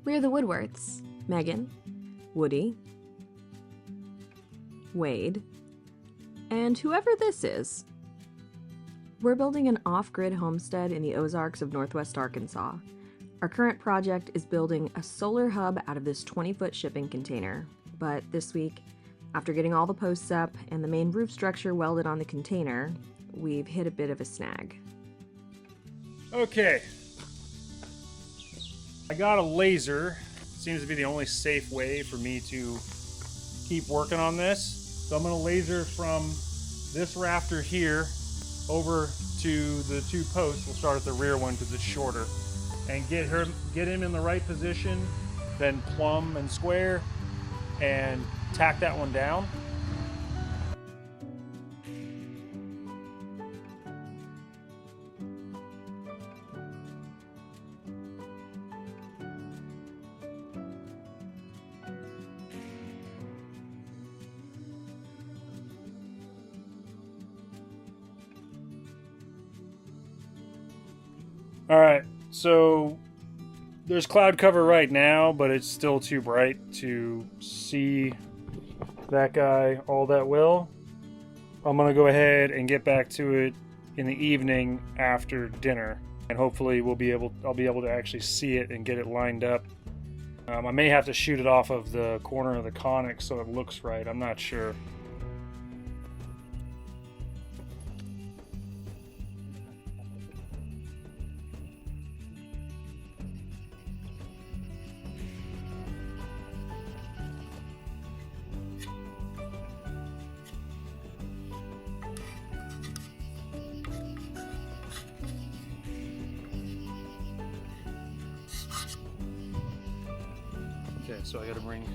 We're the Woodworths, Megan, Woody, Wade, and whoever this is. We're building an off-grid homestead in the Ozarks of Northwest Arkansas. Our current project is building a solar hub out of this 20-foot shipping container, but this week, after getting all the posts up and the main roof structure welded on the container, we've hit a bit of a snag. Okay, I got a laser. Seems to be the only safe way for me to keep working on this. So I'm gonna laser from this rafter here over to the two posts. We'll start at the rear one because it's shorter, and get him in the right position, then plumb and square, and tack that one down. All right, so there's cloud cover right now, but it's still too bright to see that guy all that well. I'm gonna go ahead and get back to it in the evening after dinner, and hopefully I'll be able to actually see it and get it lined up. I may have to shoot it off of the corner of the conic so it looks right. I'm not sure. Okay, so I gotta bring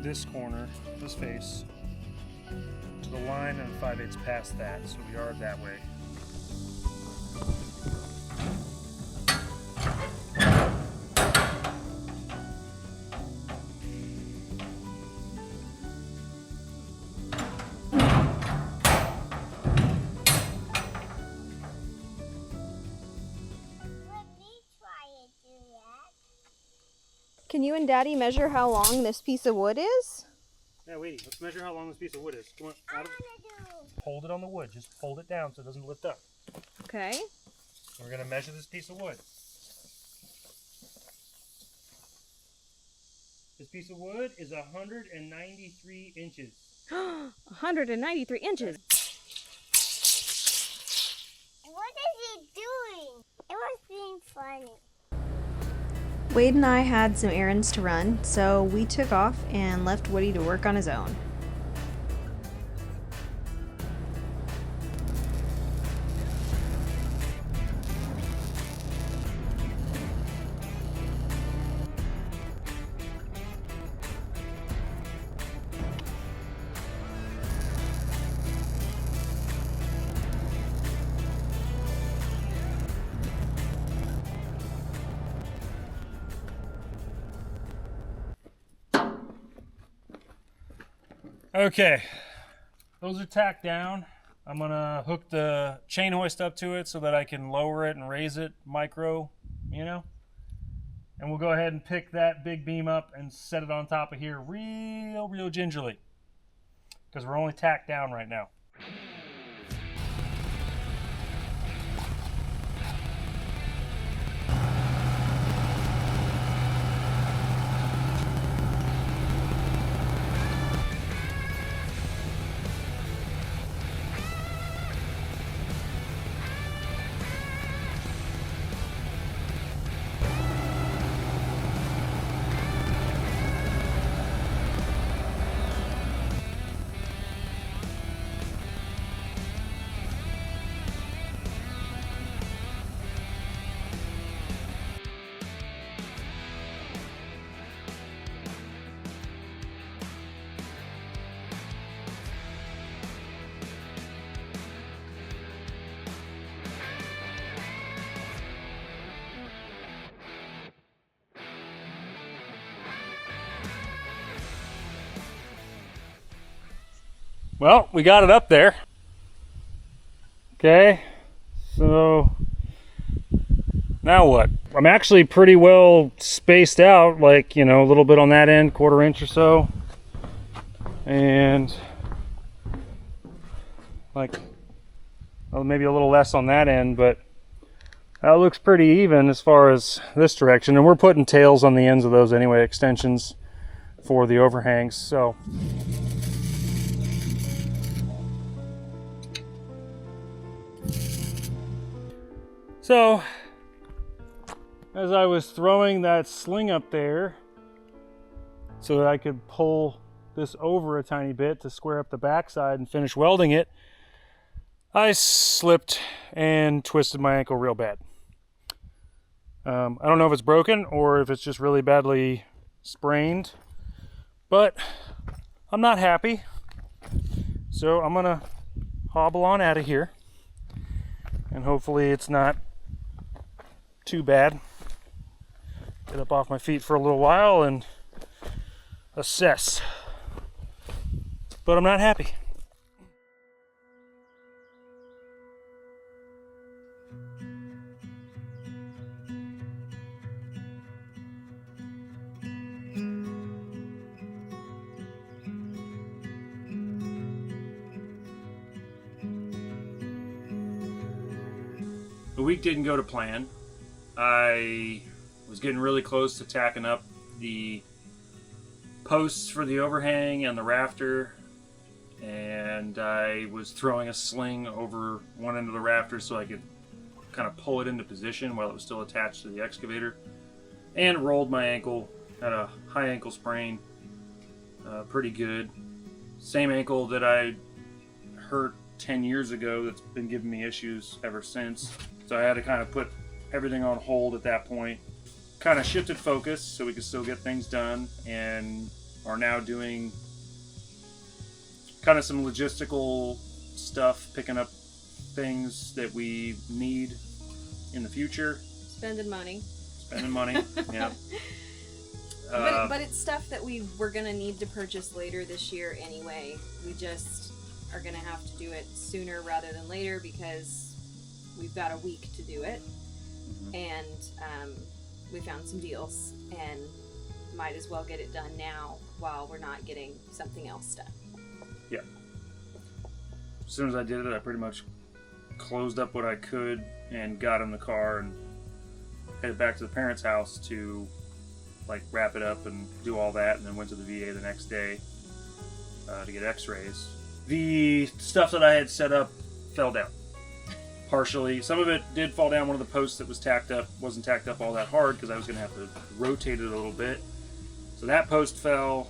this corner, this face, to the line and 5/8 past that, so we are that way. Can you and Daddy measure how long this piece of wood is? Yeah, wait, let's measure how long this piece of wood is. Come on, Adam. Hold it on the wood, just hold it down so it doesn't lift up. Okay. We're gonna measure this piece of wood. This piece of wood is 193 inches. 193 inches. What is he doing? It was being funny. Wade and I had some errands to run, so we took off and left Woody to work on his own. Okay, those are tacked down. I'm gonna hook the chain hoist up to it so that I can lower it and raise it micro, you know? And we'll go ahead and pick that big beam up and set it on top of here real gingerly, because we're only tacked down right now. Well, we got it up there. Okay, so now what? I'm actually pretty well spaced out, like, you know, a little bit on that end, 1/4 inch or so, and like, well, maybe a little less on that end, but that looks pretty even as far as this direction. And we're putting tails on the ends of those anyway, extensions for the overhangs. So as I was throwing that sling up there so that I could pull this over a tiny bit to square up the backside and finish welding it, I slipped and twisted my ankle real bad. I don't know if it's broken or if it's just really badly sprained, but I'm not happy. So I'm gonna hobble on out of here, and hopefully it's not too bad. Get up off my feet for a little while and assess. But I'm not happy. The week didn't go to plan. I was getting really close to tacking up the posts for the overhang and the rafter, and I was throwing a sling over one end of the rafter so I could kind of pull it into position while it was still attached to the excavator, and rolled my ankle. Had a high ankle sprain, pretty good. Same ankle that I hurt 10 years ago that's been giving me issues ever since. So I had to kind of put everything on hold at that point. Kind of shifted focus so we could still get things done, and are now doing kind of some logistical stuff, picking up things that we need in the future. Spending money, yeah. But it's stuff that we were going to need to purchase later this year anyway. We just are going to have to do it sooner rather than later because we've got a week to do it. Mm-hmm. And we found some deals and might as well get it done now while we're not getting something else done. Yeah. As soon as I did it, I pretty much closed up what I could and got in the car and headed back to the parents' house to like wrap it up and do all that, and then went to the VA the next day to get x-rays. The stuff that I had set up fell down. Partially. Some of it did fall down. One of the posts that was tacked up wasn't tacked up all that hard because I was going to have to rotate it a little bit. So that post fell,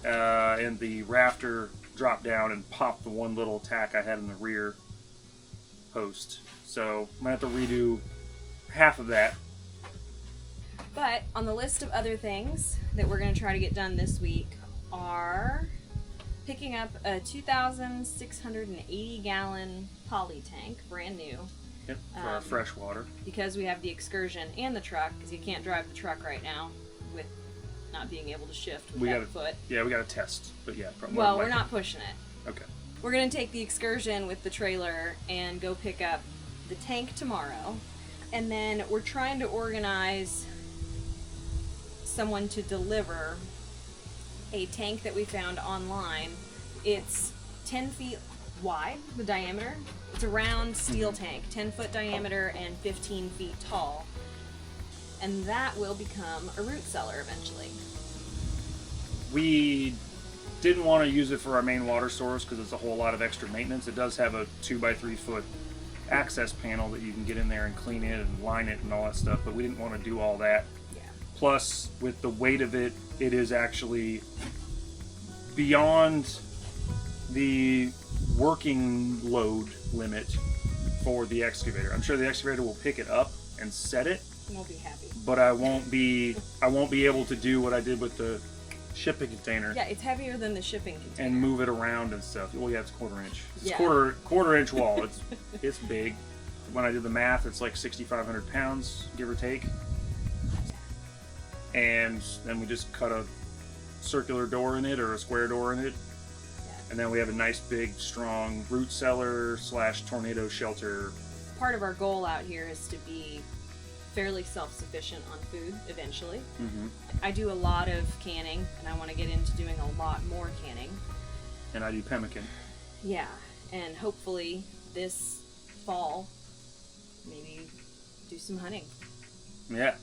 and the rafter dropped down and popped the one little tack I had in the rear post. So I'm going to have to redo half of that. But on the list of other things that we're going to try to get done this week are picking up a 2,680 gallon poly tank, brand new. Yep, for our fresh water. Because we have the excursion and the truck, because you can't drive the truck right now with not being able to shift with that foot. Yeah, we got to test, but yeah. Well, we're not pushing it. Okay. We're going to take the excursion with the trailer and go pick up the tank tomorrow. And then we're trying to organize someone to deliver a tank that we found online. It's 10 feet wide, the diameter. It's a round steel tank, 10-foot diameter and 15 feet tall. And that will become a root cellar eventually. We didn't want to use it for our main water source because it's a whole lot of extra maintenance. It does have a 2x3 foot access panel that you can get in there and clean it and line it and all that stuff, but we didn't want to do all that. Yeah. Plus, with the weight of it, it is actually beyond the working load limit for the excavator. I'm sure the excavator will pick it up and set it. We'll be happy. But I won't be able to do what I did with the shipping container. Yeah, it's heavier than the shipping container. And move it around and stuff. Well, yeah, it's 1/4 inch. It's yeah. quarter inch wall. It's big. When I did the math, it's like 6,500 pounds, give or take. And then we just cut a circular door in it or a square door in it. Yeah. And then we have a nice big strong root cellar / tornado shelter. Part of our goal out here is to be fairly self-sufficient on food eventually. Mm-hmm. I do a lot of canning, and I want to get into doing a lot more canning. And I do pemmican. Yeah, and hopefully this fall, maybe do some hunting. Yeah.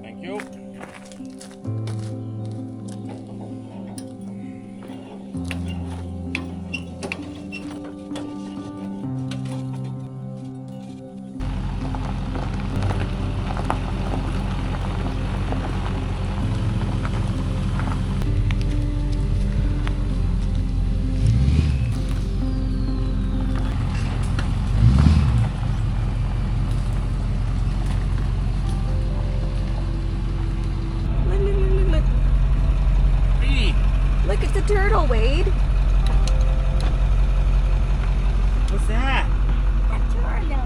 Thank you. Look. Hey, Look at the turtle, Wade. what's that? A turtle.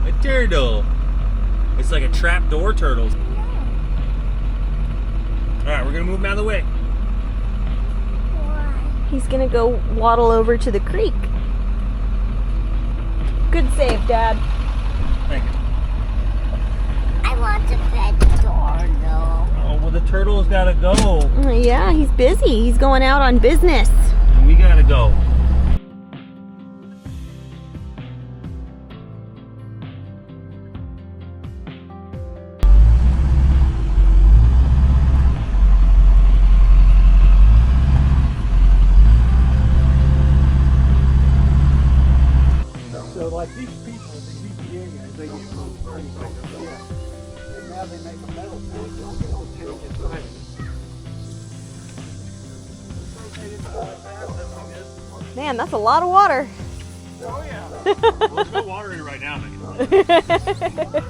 A turtle. It's like a trapdoor turtle. All right, we're gonna move him out of the way. Why? He's gonna go waddle over to the creek. Good save, Dad. Thank you. I want to pet the turtle. Oh, well, the turtle's gotta go. Yeah, he's busy. He's going out on business. We gotta go. So like these people, these EPA guys, they get pretty yeah. And now they make a metal tank. They'll take inside of it. Man, that's a lot of water. Oh yeah. Well, there's no water in it right now, Megan.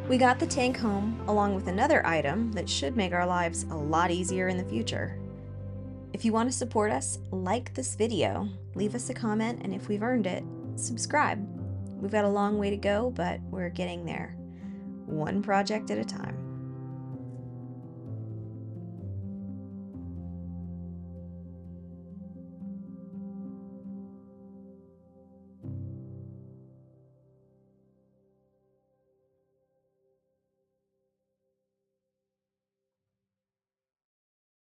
We got the tank home along with another item that should make our lives a lot easier in the future. If you want to support us, like this video, leave us a comment, and if we've earned it, subscribe. We've got a long way to go, but we're getting there, one project at a time.